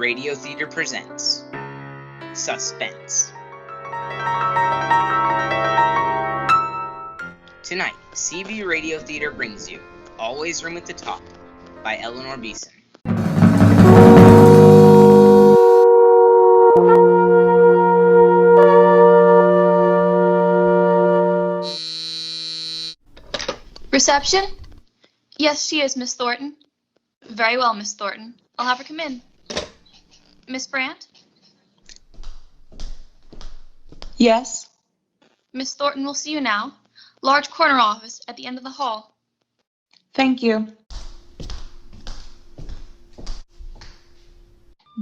Radio Theater presents Suspense. Tonight, CB Radio Theater brings you Always Room at the Top by Eleanor Beeson. Reception? Yes, she is, Miss Thornton. Very well, Miss Thornton. I'll have her come in. Miss Brandt? Yes? Miss Thornton will see you now. Large corner office at the end of the hall. Thank you.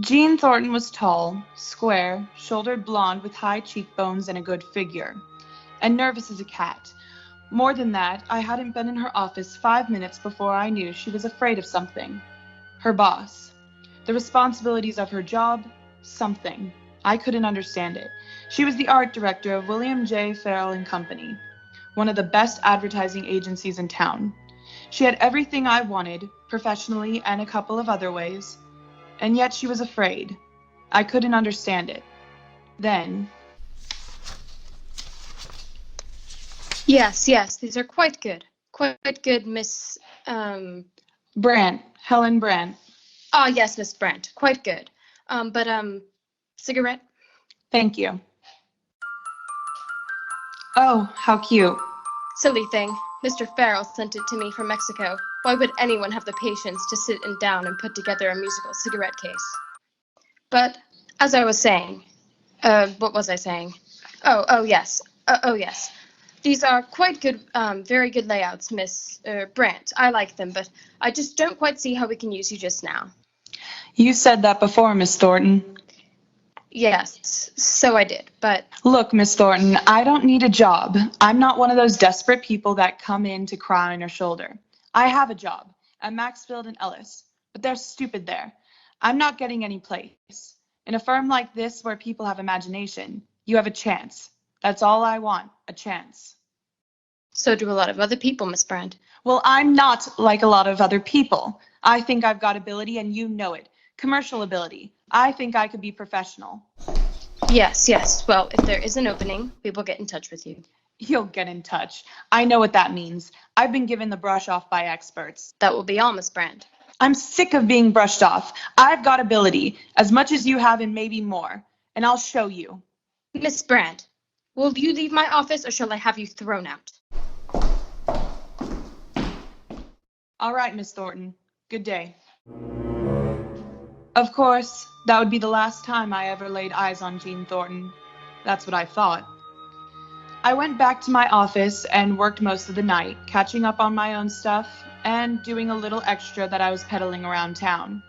Jean Thornton was tall, square, shouldered blonde with high cheekbones and a good figure, and nervous as a cat. More than that, I hadn't been in her office 5 minutes before I knew she was afraid of something. Her boss. The responsibilities of her job. Something. I couldn't understand it. She was the art director of William J. FARREL and Company, one of the best advertising agencies in town. She had everything I wanted, professionally and a couple of other ways, and yet she was afraid. I couldn't understand it. Then... Yes, these are quite good. Quite good, Miss, Brandt. Helen Brandt. Ah, yes, Miss Brandt. Quite good. Cigarette? Thank you. Oh, how cute. Silly thing. Mr. Farrell sent it to me from Mexico. Why would anyone have the patience to sit down and put together a musical cigarette case? But, as I was saying, what was I saying? Oh, yes. Yes. These are quite good, very good layouts, Miss Brandt. I like them, but I just don't quite see how we can use you just now. You said that before, Miss Thornton. Yes, so I did, but... Look, Miss Thornton, I don't need a job. I'm not one of those desperate people that come in to cry on your shoulder. I have a job at Maxfield and Ellis, but they're stupid there. I'm not getting any place. In a firm like this where people have imagination, you have a chance. That's all I want, a chance. So do a lot of other people, Miss Brandt. Well, I'm not like a lot of other people. I think I've got ability, and you know it. Commercial ability. I think I could be professional. Yes. Well, if there is an opening, we will get in touch with you. You'll get in touch. I know what that means. I've been given the brush off by experts. That will be all, Miss Brandt. I'm sick of being brushed off. I've got ability, as much as you have and maybe more. And I'll show you. Miss Brandt, will you leave my office or shall I have you thrown out? All right, Miss Thornton. Good day. Of course, that would be the last time I ever laid eyes on Jean Thornton. That's what I thought. I went back to my office and worked most of the night, catching up on my own stuff and doing a little extra that I was peddling around town.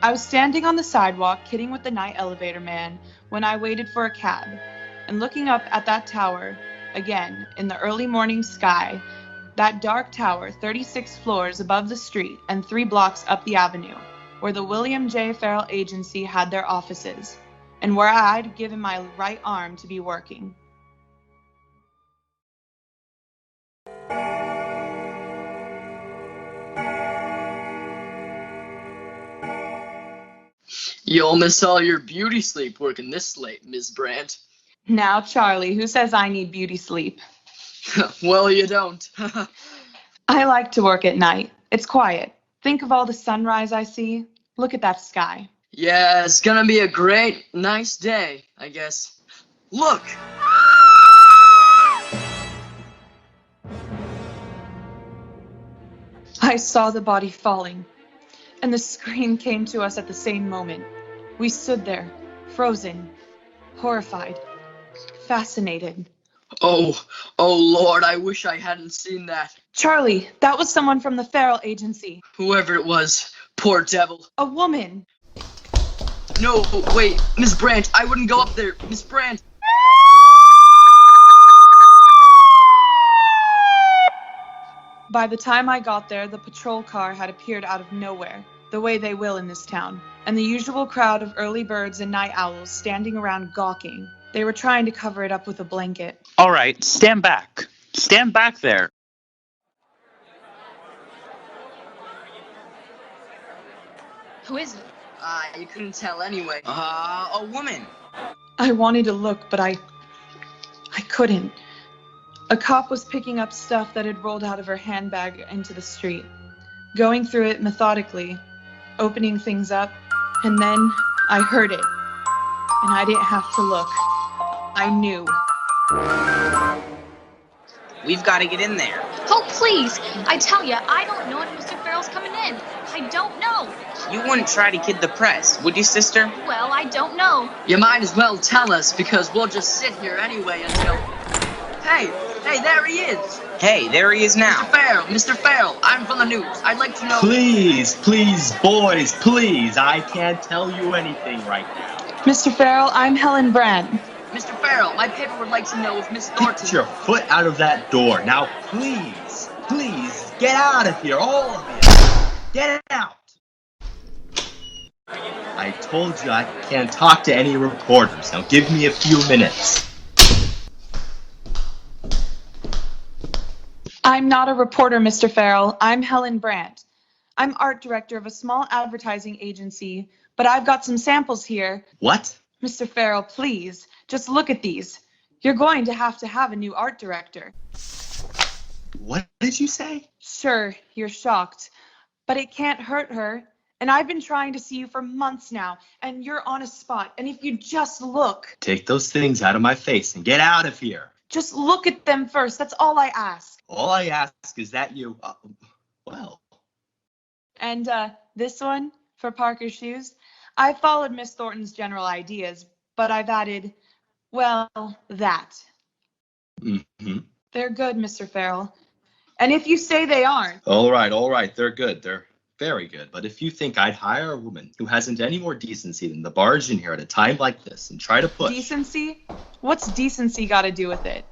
I was standing on the sidewalk kidding with the night elevator man when I waited for a cab, and looking up at that tower, again, in the early morning sky, that dark tower 36 floors above the street and 3 blocks up the avenue, where the William J. FARREL Agency had their offices, and where I'd given my right arm to be working. You'll miss all your beauty sleep working this late, Miss Brandt. Now, Charlie, who says I need beauty sleep? Well, you don't. I like to work at night. It's quiet. Think of all the sunrise I see. Look at that sky. Yeah, it's gonna be a great, nice day, I guess. Look! I saw the body falling, and the scream came to us at the same moment. We stood there, frozen, horrified, fascinated. Oh Lord, I wish I hadn't seen that. Charlie, that was someone from the FARREL Agency. Whoever it was, poor devil. A woman. No, wait, Miss Brandt, I wouldn't go up there. Miss Brandt. By the time I got there, the patrol car had appeared out of nowhere, the way they will in this town, and the usual crowd of early birds and night owls standing around gawking. They were trying to cover it up with a blanket. All right, stand back. Stand back there. Who is it? You couldn't tell anyway. A woman. I wanted to look, but I couldn't. A cop was picking up stuff that had rolled out of her handbag into the street, going through it methodically, opening things up, and then I heard it. And I didn't have to look. I knew. We've got to get in there. Oh, please! I tell ya, I don't know if Mr. Farrell's coming in. I don't know. You wouldn't try to kid the press, would you, sister? Well, I don't know. You might as well tell us, because we'll just sit here anyway until... Hey, there he is! Hey, there he is now. Mr. Farrell, I'm from the news. I'd like to know... Please, boys, please. I can't tell you anything right now. Mr. Farrell, I'm Helen Brandt. Mr. Farrell, my paper would like to know if Miss Thornton... Get your foot out of that door. Now, please, get out of here, all of you. Get out. I told you I can't talk to any reporters. Now give me a few minutes. I'm not a reporter, Mr. Farrell. I'm Helen Brandt. I'm art director of a small advertising agency, but I've got some samples here. What? Mr. Farrell, please, just look at these. You're going to have a new art director. What did you say? Sure, you're shocked, but it can't hurt her. And I've been trying to see you for months now, and you're on a spot. And if you just look. Take those things out of my face and get out of here. Just look at them first. That's all I ask. All I ask is that you, well. And this one, for Parker's shoes, I followed Miss Thornton's general ideas, but I've added, well, that. Mm-hmm. They're good, Mr. Farrell. And if you say they aren't. All right. They're good. They're very good. But if you think I'd hire a woman who hasn't any more decency than to barge in here at a time like this and try to push... Decency? What's decency got to do with it?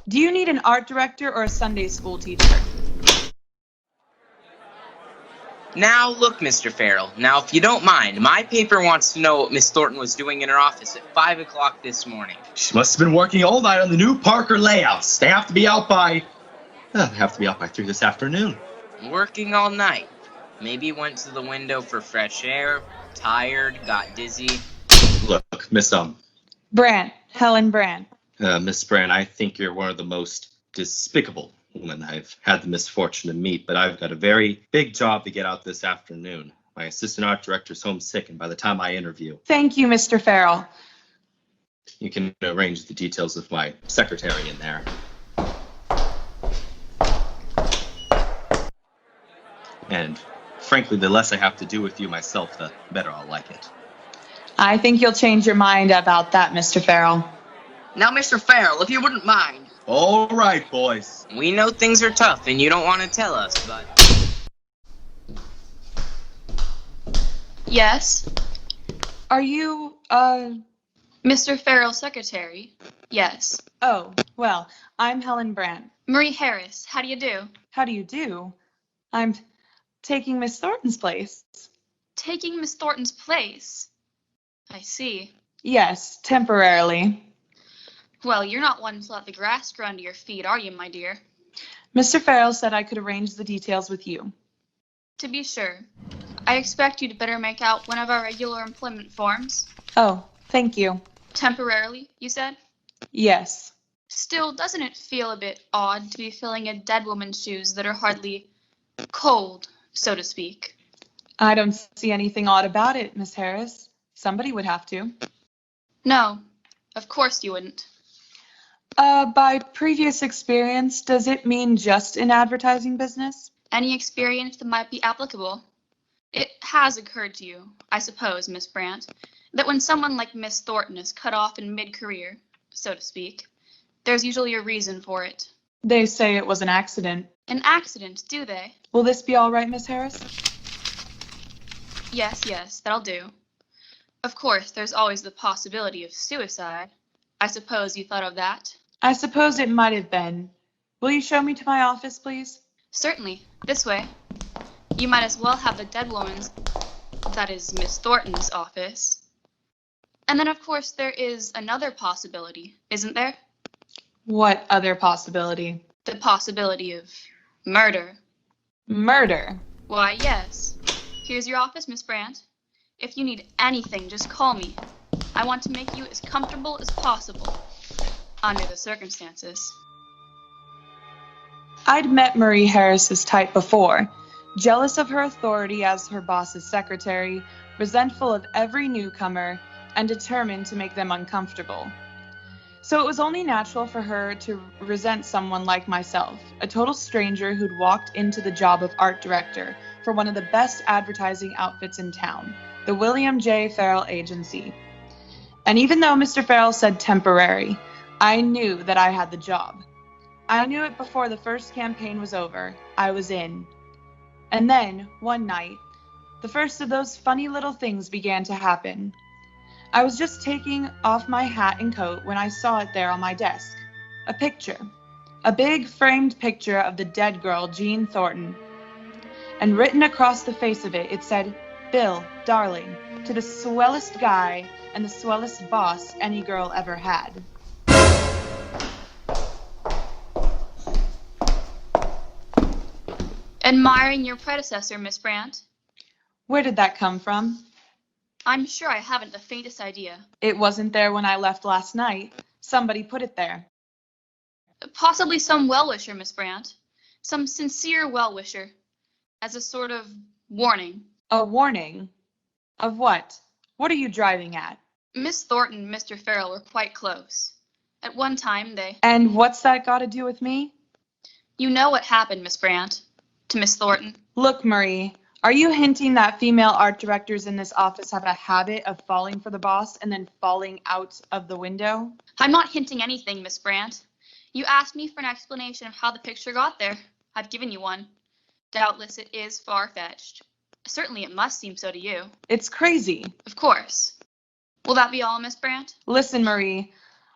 Do you need an art director or a Sunday school teacher? Now, look, Mr. Farrell. Now, if you don't mind, my paper wants to know what Miss Thornton was doing in her office at 5 o'clock this morning. She must have been working all night on the new Parker layouts. They have to be out by 3 this afternoon. Working all night. Maybe went to the window for fresh air, tired, got dizzy. Look, Miss Brandt, Helen Brandt. Miss Brandt, I think you're one of the most despicable women I've had the misfortune to meet, but I've got a very big job to get out this afternoon. My assistant art director's home sick, and by the time I interview... Thank you, Mr. Farrell. You can arrange the details of my secretary in there. And frankly, the less I have to do with you myself, the better I'll like it. I think you'll change your mind about that, Mr. Farrell. Now, Mr. Farrell, if you wouldn't mind. All right, boys. We know things are tough, and you don't want to tell us, but... Yes? Are you, Mr. Farrell's secretary? Yes. Oh, well, I'm Helen Brandt. Marie Harris, how do you do? How do you do? I'm taking Miss Thornton's place. Taking Miss Thornton's place? I see. Yes, temporarily. Well, you're not one to let the grass grow under your feet, are you, my dear? Mr. Farrell said I could arrange the details with you. To be sure. I expect you to better make out one of our regular employment forms. Oh, thank you. Temporarily, you said? Yes. Still, doesn't it feel a bit odd to be filling a dead woman's shoes that are hardly cold, so to speak? I don't see anything odd about it, Miss Harris. Somebody would have to. No, of course you wouldn't. By previous experience, does it mean just in advertising business? Any experience that might be applicable. It has occurred to you, I suppose, Miss Brandt, that when someone like Miss Thornton is cut off in mid-career, so to speak, there's usually a reason for it. They say it was an accident. An accident, do they? Will this be all right, Miss Harris? Yes, that'll do. Of course, there's always the possibility of suicide. I suppose you thought of that? I suppose it might have been. Will you show me to my office, please? Certainly. This way. You might as well have the dead woman's, that is, Miss Thornton's office. And then, of course, there is another possibility, isn't there? What other possibility? The possibility of murder. Murder? Why, yes. Here's your office, Miss Brandt. If you need anything, just call me. I want to make you as comfortable as possible, under the circumstances. I'd met Marie Harris's type before, jealous of her authority as her boss's secretary, resentful of every newcomer, and determined to make them uncomfortable. So it was only natural for her to resent someone like myself, a total stranger who'd walked into the job of art director for one of the best advertising outfits in town, the William J. Farrell Agency. And even though Mr. Farrell said temporary, I knew that I had the job. I knew it before the first campaign was over. I was in. And then, one night, the first of those funny little things began to happen. I was just taking off my hat and coat when I saw it there on my desk. A picture. A big framed picture of the dead girl, Jean Thornton. And written across the face of it, it said, "Bill, darling, to the swellest guy and the swellest boss any girl ever had." Admiring your predecessor, Miss Brandt. Where did that come from? I'm sure I haven't the faintest idea. It wasn't there when I left last night. Somebody put it there. Possibly some well-wisher, Miss Brandt. Some sincere well-wisher. As a sort of warning. A warning? Of what? What are you driving at? Miss Thornton and Mr. Farrell were quite close. At one time, they... And what's that got to do with me? You know what happened, Miss Brandt, to Miss Thornton. Look, Marie, are you hinting that female art directors in this office have a habit of falling for the boss and then falling out of the window? I'm not hinting anything, Miss Brandt. You asked me for an explanation of how the picture got there. I've given you one. Doubtless it is far-fetched. Certainly it must seem so to you. It's crazy. Of course. Will that be all, Miss Brandt? Listen, Marie,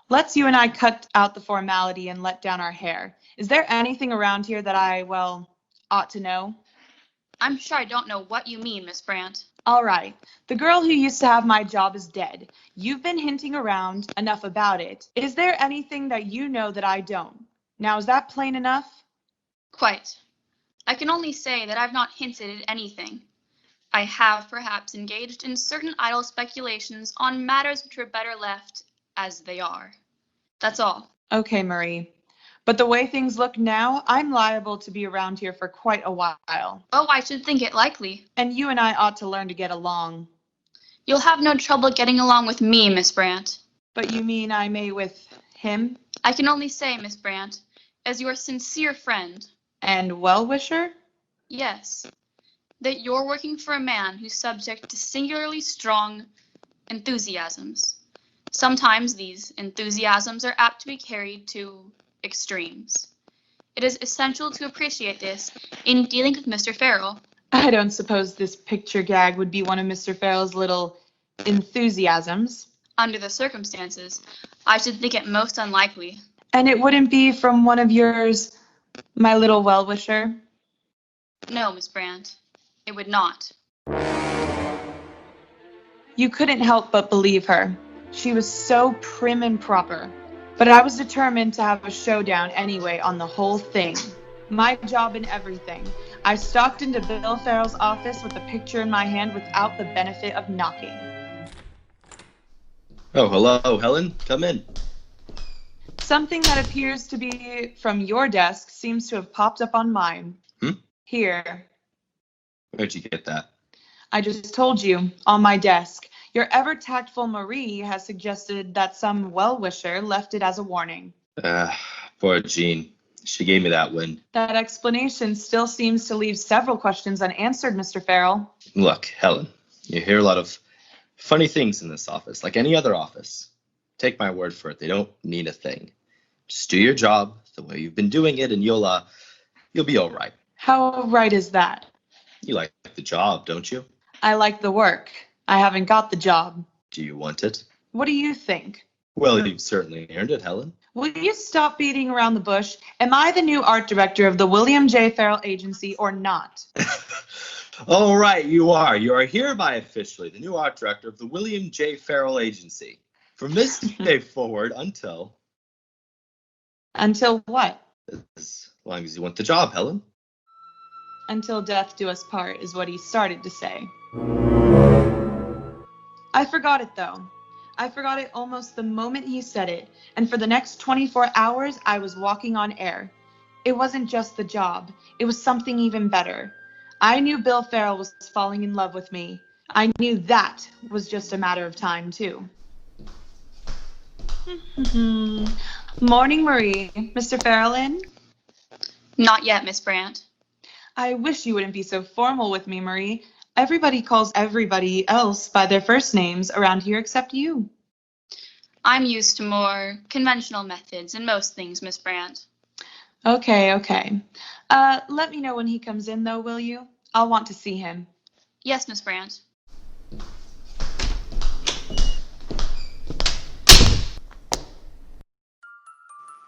let's you and I cut out the formality and let down our hair. Is there anything around here that I, ought to know? I'm sure I don't know what you mean, Miss Brandt. All right. The girl who used to have my job is dead. You've been hinting around enough about it. Is there anything that you know that I don't? Now, is that plain enough? Quite. I can only say that I've not hinted at anything. I have perhaps engaged in certain idle speculations on matters which were better left as they are. That's all. Okay, Marie. But the way things look now, I'm liable to be around here for quite a while. Oh, I should think it likely. And you and I ought to learn to get along. You'll have no trouble getting along with me, Miss Brandt. But you mean I may with him? I can only say, Miss Brandt, as your sincere friend. And well-wisher? Yes. That you're working for a man who's subject to singularly strong enthusiasms. Sometimes these enthusiasms are apt to be carried to extremes. It is essential to appreciate this in dealing with Mr. Farrell. I don't suppose this picture gag would be one of Mr. Farrell's little enthusiasms. Under the circumstances, I should think it most unlikely. And it wouldn't be from one of yours, my little well-wisher? No, Miss Brandt, it would not. You couldn't help but believe her. She was so prim and proper. But I was determined to have a showdown anyway on the whole thing. My job and everything. I stalked into Bill Farrell's office with the picture in my hand without the benefit of knocking. Oh, hello, Helen. Come in. Something that appears to be from your desk seems to have popped up on mine. Here. Where'd you get that? I just told you, on my desk. Your ever-tactful Marie has suggested that some well-wisher left it as a warning. Poor Jean. She gave me that win. That explanation still seems to leave several questions unanswered, Mr. Farrell. Look, Helen, you hear a lot of funny things in this office, like any other office. Take my word for it, they don't mean a thing. Just do your job the way you've been doing it, and you'll be all right. How right is that? You like the job, don't you? I like the work. I haven't got the job. Do you want it? What do you think? Well, you've certainly earned it, Helen. Will you stop beating around the bush? Am I the new art director of the William J. Farrell Agency or not? All right, you are. You are hereby officially the new art director of the William J. Farrell Agency. From this day forward until... Until what? As long as you want the job, Helen. Until death do us part is what he started to say. I forgot it, though. I forgot it almost the moment he said it, and for the next 24 hours, I was walking on air. It wasn't just the job. It was something even better. I knew Bill Farrell was falling in love with me. I knew that was just a matter of time, too. Morning, Marie. Mr. Farrell in? Not yet, Miss Brandt. I wish you wouldn't be so formal with me, Marie. Everybody calls everybody else by their first names around here except you. I'm used to more conventional methods in most things, Miss Brandt. Okay. Let me know when he comes in, though, will you? I'll want to see him. Yes, Miss Brandt.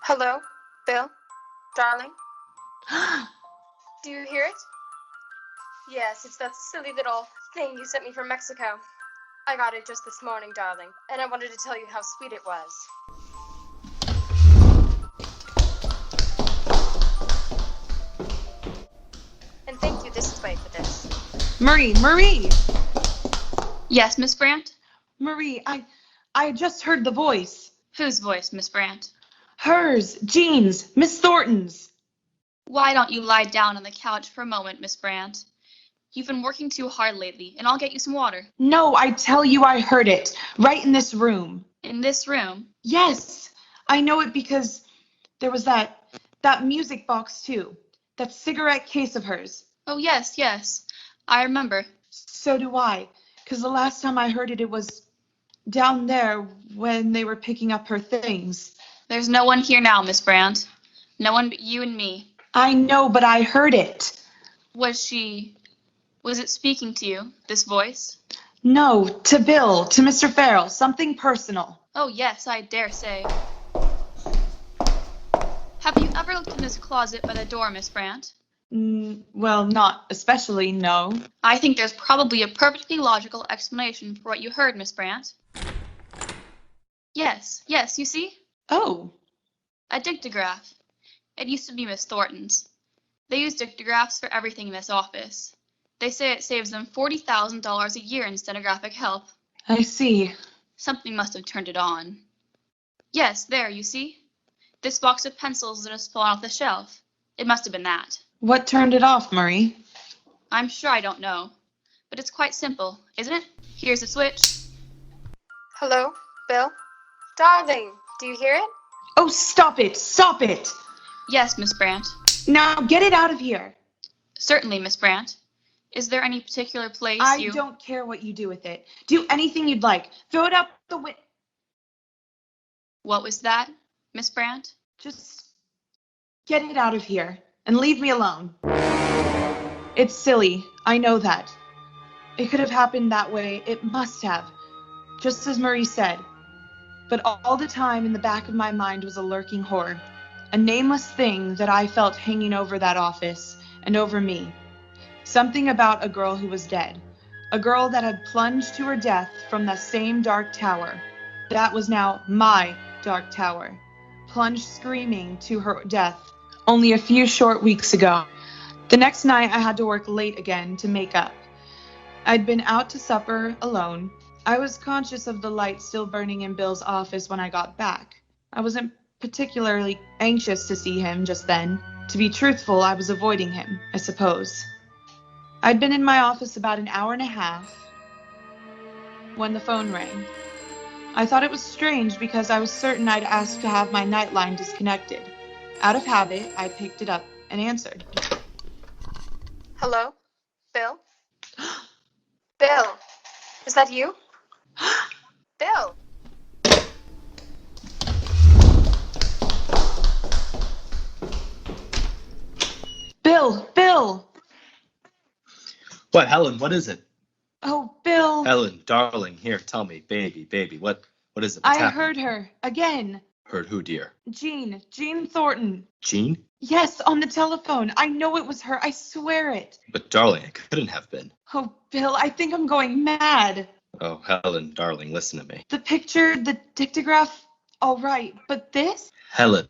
Hello, Bill? Darling? Do you hear it? Yes, it's that silly little thing you sent me from Mexico. I got it just this morning, darling, and I wanted to tell you how sweet it was. And thank you this way for this. Marie! Yes, Miss Brandt? Marie, I just heard the voice. Whose voice, Miss Brandt? Hers, Jean's, Miss Thornton's. Why don't you lie down on the couch for a moment, Miss Brandt? You've been working too hard lately, and I'll get you some water. No, I tell you I heard it, right in this room. In this room? Yes, I know it because there was that music box too, that cigarette case of hers. Oh, yes, I remember. So do I, because the last time I heard it, it was down there when they were picking up her things. There's no one here now, Miss Brandt. No one but you and me. I know, but I heard it. Was it speaking to you, this voice? No, to Bill, to Mr. Farrell, something personal. Oh, yes, I dare say. Have you ever looked in his closet by the door, Miss Brandt? Well, not especially, no. I think there's probably a perfectly logical explanation for what you heard, Miss Brandt. Yes, you see? Oh. A dictograph. It used to be Miss Thornton's. They use dictographs for everything in this office. They say it saves them $40,000 a year in stenographic help. I see. Something must have turned it on. Yes, there, you see? This box of pencils that has fallen off the shelf. It must have been that. What turned it off, Marie? I'm sure I don't know. But it's quite simple, isn't it? Here's the switch. Hello, Bill? Darling, do you hear it? Oh, stop it! Stop it! Yes, Miss Brandt. Now, get it out of here. Certainly, Miss Brandt. Is there any particular place I don't care what you do with it. Do anything you'd like. Throw it out the window. What was that, Miss Brandt? Just get it out of here and leave me alone. It's silly. I know that. It could have happened that way. It must have. Just as Marie said. But all the time in the back of my mind was a lurking horror. A nameless thing that I felt hanging over that office and over me. Something about a girl who was dead. A girl that had plunged to her death from that same dark tower. That was now my dark tower. Plunged screaming to her death only a few short weeks ago. The next night I had to work late again to make up. I'd been out to supper alone. I was conscious of the light still burning in Bill's office when I got back. I wasn't particularly anxious to see him just then. To be truthful, I was avoiding him, I suppose. I'd been in my office about an hour and a half when the phone rang. I thought it was strange because I was certain I'd asked to have my nightline disconnected. Out of habit, I picked it up and answered. Hello, Bill? Bill, is that you? Bill! Bill! What, Helen? What is it? Oh, Bill. Helen, darling, here, tell me, baby, what is it? What's I happening? heard her again. Heard who, dear? Jean Thornton. Jean? Yes, on the telephone. I know it was her. I swear it. But darling, it couldn't have been. Oh, Bill, I think I'm going mad. Oh, Helen, darling, listen to me. The picture, the dictograph, all right, but this? Helen,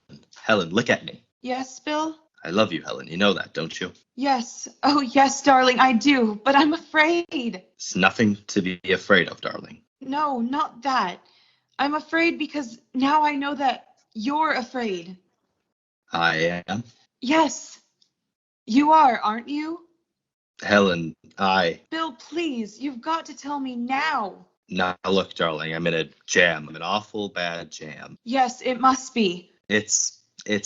look at me. Yes, Bill? I love you, Helen. You know that, don't you? Yes. Oh, yes, darling, I do, but I'm afraid. It's nothing to be afraid of, darling. No, not that. I'm afraid because now I know that you're afraid. I am. Yes, you are, aren't you? Helen, Bill, please, you've got to tell me now. Now look, darling, I'm in a jam. I'm an awful bad jam. Yes, it must be. It's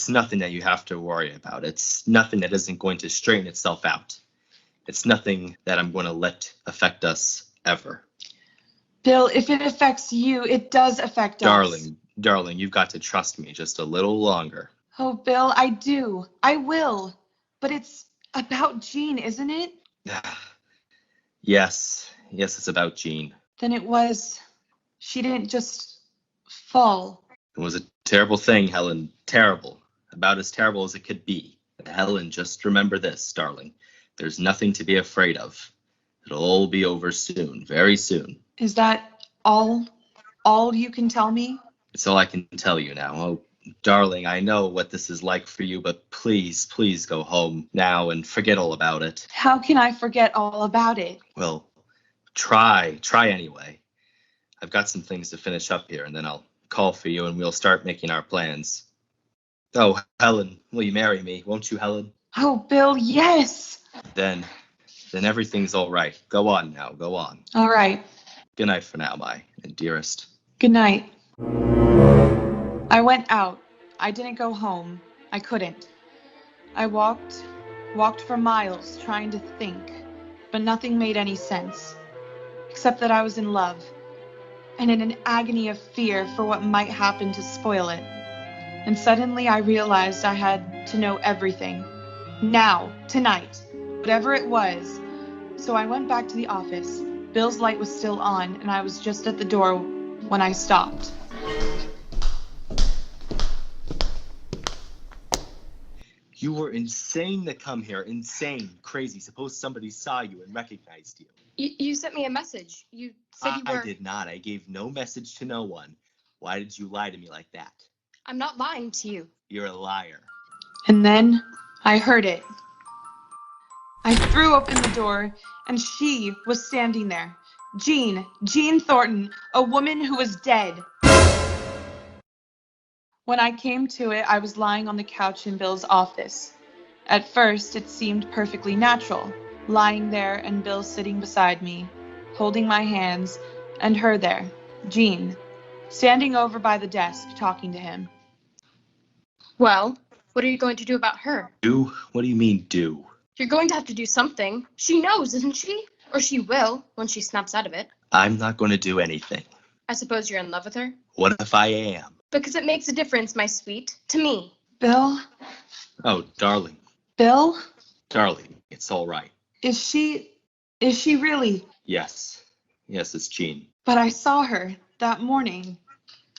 nothing that you have to worry about. It's nothing that isn't going to straighten itself out. It's nothing that I'm going to let affect us ever. Bill, if it affects you, it does affect us. Darling, you've got to trust me just a little longer. Oh, Bill, I do. I will. But it's about Jean, isn't it? Yes, it's about Jean. Then it was. She didn't just fall. It was a terrible thing, Helen. Terrible. About as terrible as it could be. But Helen, just remember this, darling. There's nothing to be afraid of. It'll all be over soon, very soon. Is that all you can tell me? It's all I can tell you now. Oh, darling, I know what this is like for you, but please go home now and forget all about it. How can I forget all about it? Well, try anyway. I've got some things to finish up here, and then I'll call for you and we'll start making our plans. Oh, Helen, will you marry me? Won't you, Helen? Oh, Bill, yes! Then everything's all right. Go on now, go on. All right. Good night for now, my dearest. Good night. I went out. I didn't go home. I couldn't. I walked for miles trying to think, but nothing made any sense, except that I was in love, and in an agony of fear for what might happen to spoil it. And suddenly I realized I had to know everything. Now, tonight, whatever it was. So I went back to the office. Bill's light was still on, and I was just at the door when I stopped. You were insane to come here. Insane. Crazy. Suppose somebody saw you and recognized you. You sent me a message. You said you were... I did not. I gave no message to no one. Why did you lie to me like that? I'm not lying to you. You're a liar. And then I heard it. I threw open the door, and she was standing there. Jean Thornton, a woman who was dead. When I came to it, I was lying on the couch in Bill's office. At first, it seemed perfectly natural, lying there and Bill sitting beside me, holding my hands, and her there, Jean, standing over by the desk, talking to him. Well, what are you going to do about her? Do? What do you mean, do? You're going to have to do something. She knows, isn't she? Or she will, when she snaps out of it. I'm not going to do anything. I suppose you're in love with her? What if I am? Because it makes a difference, my sweet. To me. Bill? Oh, darling. Bill? Darling, it's all right. Is she really? Yes, it's Jean. But I saw her that morning.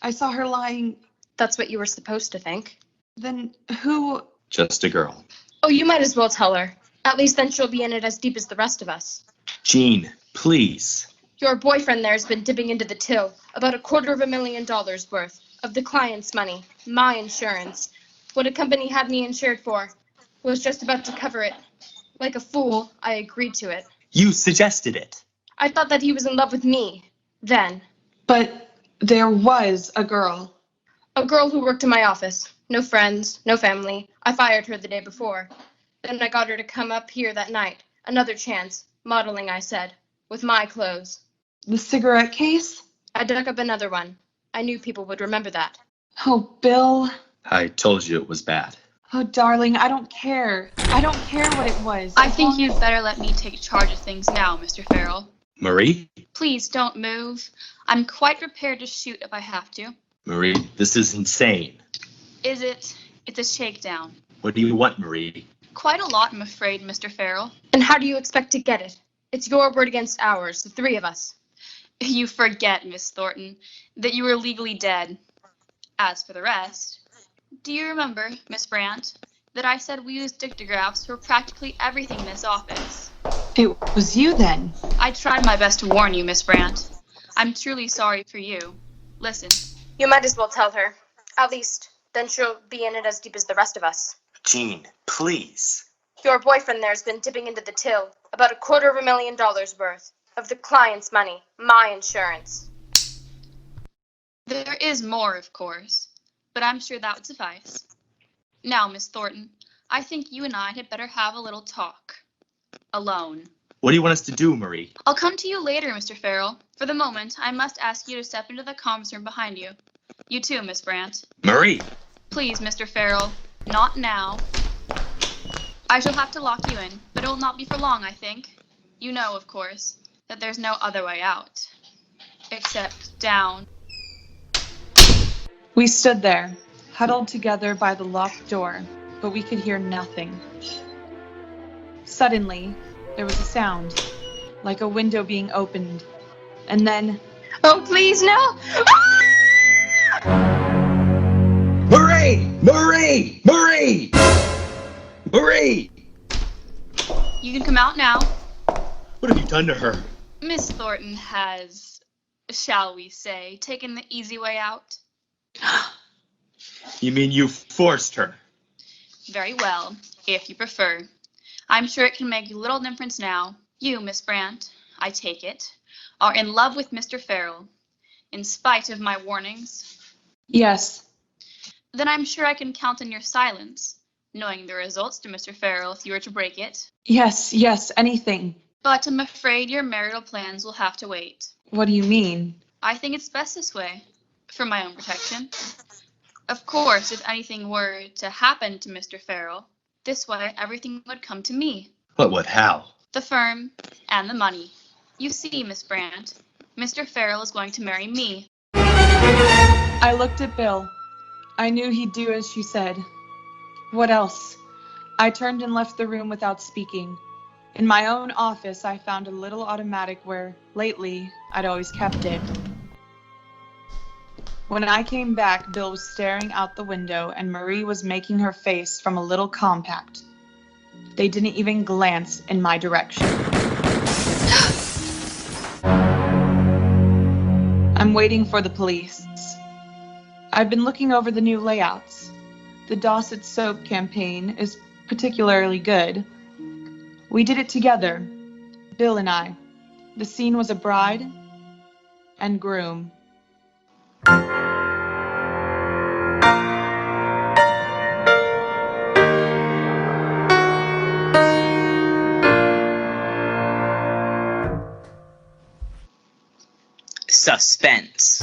I saw her lying. That's what you were supposed to think. Then who? Just a girl. Oh, you might as well tell her. At least then she'll be in it as deep as the rest of us. Jean, please. Your boyfriend there has been dipping into the till, about $250,000 worth, of the client's money, my insurance. What a company had me insured for. Was just about to cover it. Like a fool, I agreed to it. You suggested it. I thought that he was in love with me, then. But there was a girl. A girl who worked in my office. No friends, no family. I fired her the day before. Then I got her to come up here that night. Another chance. Modeling, I said. With my clothes. The cigarette case? I dug up another one. I knew people would remember that. Oh, Bill. I told you it was bad. Oh, darling, I don't care. I don't care what it was. I think you'd better let me take charge of things now, Mr. Farrell. Marie? Please don't move. I'm quite prepared to shoot if I have to. Marie, this is insane. Is it? It's a shakedown. What do you want, Marie? Quite a lot, I'm afraid, Mr. Farrell. And how do you expect to get it? It's your word against ours, the three of us. You forget, Miss Thornton, that you were legally dead. As for the rest, do you remember, Miss Brandt, that I said we used dictagraphs for practically everything in this office? It was you then. I tried my best to warn you, Miss Brandt. I'm truly sorry for you. Listen. You might as well tell her. At least, then she'll be in it as deep as the rest of us. Jean, please. Your boyfriend there's been dipping into the till, about $250,000 worth, of the client's money, my insurance. There is more, of course, but I'm sure that would suffice. Now, Miss Thornton, I think you and I had better have a little talk. Alone. What do you want us to do, Marie? I'll come to you later, Mr. Farrell. For the moment, I must ask you to step into the comms room behind you. You too, Miss Brandt. Marie! Please, Mr. Farrell. Not now. I shall have to lock you in, but it will not be for long, I think. You know, of course, that there's no other way out. Except down. We stood there, huddled together by the locked door, but we could hear nothing. Suddenly, there was a sound, like a window being opened, and then... Oh, please, no! Marie! Marie! Marie! Marie! You can come out now. What have you done to her? Miss Thornton has, shall we say, taken the easy way out. You mean you forced her? Very well, if you prefer. I'm sure it can make little difference now. You, Miss Brandt, I take it, are in love with Mr. Farrell, in spite of my warnings. Yes. Then I'm sure I can count on your silence, knowing the results to Mr. Farrell if you were to break it. Yes, anything. But I'm afraid your marital plans will have to wait. What do you mean? I think it's best this way, for my own protection. Of course, if anything were to happen to Mr. Farrell, this way everything would come to me. What would? How? The firm and the money. You see, Miss Brandt, Mr. Farrell is going to marry me. I looked at Bill. I knew he'd do as she said. What else? I turned and left the room without speaking. In my own office, I found a little automatic where, lately, I'd always kept it. When I came back, Bill was staring out the window and Marie was making her face from a little compact. They didn't even glance in my direction. I'm waiting for the police. I've been looking over the new layouts. The Dosset soap campaign is particularly good. We did it together, Bill and I. The scene was a bride and groom. Suspense.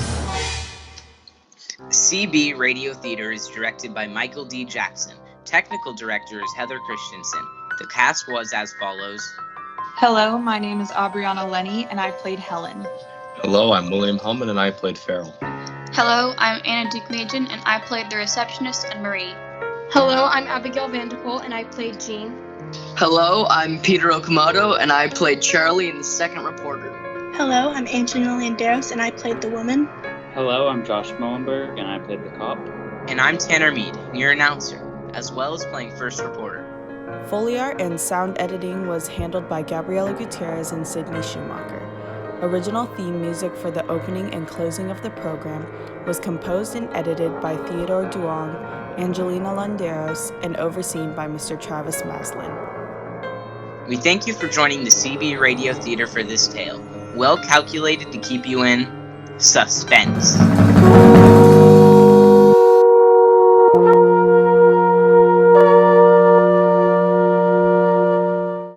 CB Radio Theater is directed by Michael D. Jackson. Technical director is Heather Christianson. The cast was as follows. Hello, my name is Aubriana Lene, and I played Helen. Hello, I'm William Helman, and I played FARREL. Hello, I'm Anna Deukmejian, and I played the receptionist and Marie. Hello, I'm Abigail Vandepol, and I played Jean. Hello, I'm Peter Okamoto, and I played Charlie in The Second Reporter. Hello, I'm Angelina Landeros, and I played the woman. Hello, I'm Josh Muilenberg, and I played the cop. And I'm Tanner Meade, your announcer, as well as playing first reporter. Foley art and sound editing was handled by Gabriella Gutierrez and Schumaker. Original theme music for the opening and closing of the program was composed and edited by Theodore Duong, Angelina Landeros, and overseen by Mr. Travis Maslen. We thank you for joining the CB Radio Theater for this tale, well calculated to keep you in suspense.